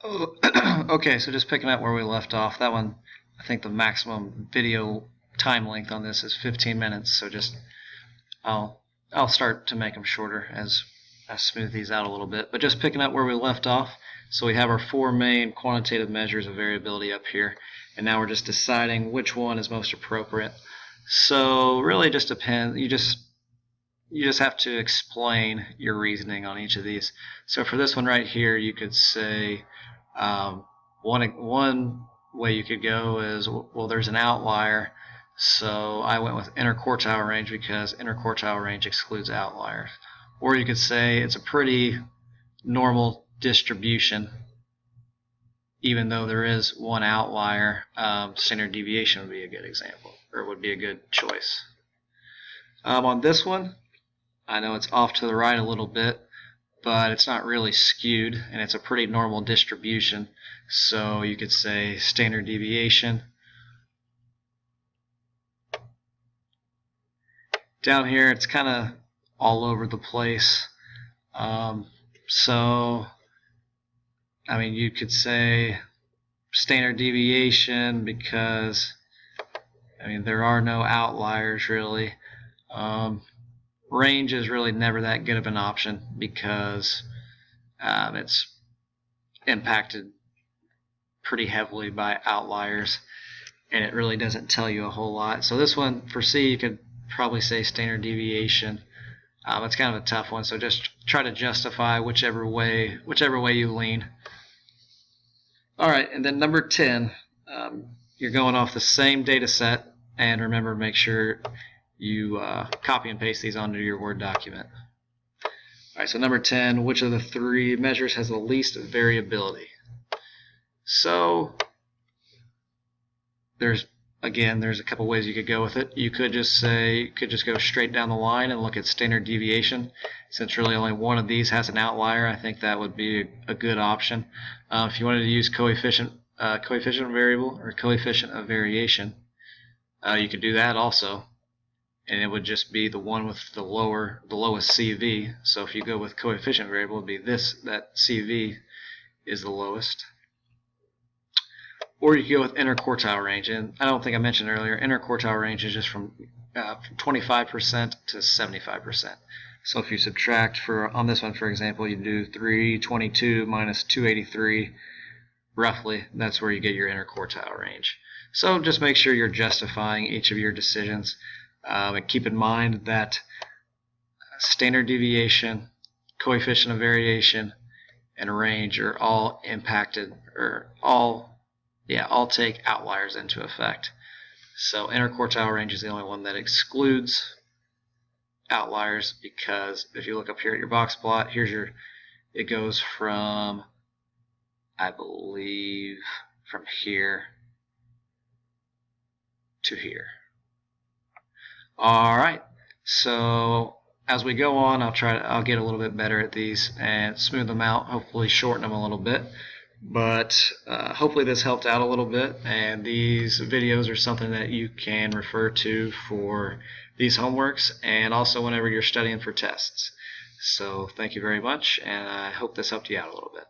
Oh, okay, so just picking up where we left off, that one, I think the maximum video time length on this is 15 minutes, so just I'll I'll start to make them shorter as I smooth these out a little bit. But just picking up where we left off, so we have our four main quantitative measures of variability up here, and now we're just deciding which one is most appropriate. So really just depends, you just have to explain your reasoning on each of these. So for this one right here, you could say one way you could go is, well, there's an outlier, so I went with interquartile range because interquartile range excludes outliers. Or you could say it's a pretty normal distribution, even though there is one outlier. Standard deviation would be a good example, or would be a good choice. On this one, I know it's off to the right a little bit, but it's not really skewed, and it's a pretty normal distribution. So you could say standard deviation. Down here, it's kind of all over the place. So, I mean, you could say standard deviation because, I mean, there are no outliers really. Range is really never that good of an option because it's impacted pretty heavily by outliers, and it really doesn't tell you a whole lot. So this one, for C, you could probably say standard deviation. It's kind of a tough one, so just try to justify whichever way you lean. All right, and then number 10, you're going off the same data set, and remember, make sure you copy and paste these onto your Word document. All right, so number 10, which of the three measures has the least variability? So there's a couple ways you could go with it. You could just go straight down the line and look at standard deviation. Since really only one of these has an outlier, I think that would be a good option. If you wanted to use coefficient variable or coefficient of variation, you could do that also, and it would just be the one with the lowest CV. So if you go with coefficient variable, it would be that CV is the lowest. Or you can go with interquartile range, and I don't think I mentioned earlier, interquartile range is just from 25% to 75%. So if you subtract, on this one, for example, you do 322 minus 283, roughly, that's where you get your interquartile range. So just make sure you're justifying each of your decisions. And keep in mind that standard deviation, coefficient of variation, and range are all impacted, or all take outliers into effect. So interquartile range is the only one that excludes outliers, because if you look up here at your box plot, it goes from, I believe, from here to here. All right, so as we go on, I'll get a little bit better at these and smooth them out, hopefully shorten them a little bit. But hopefully this helped out a little bit, and these videos are something that you can refer to for these homeworks and also whenever you're studying for tests. So thank you very much, and I hope this helped you out a little bit.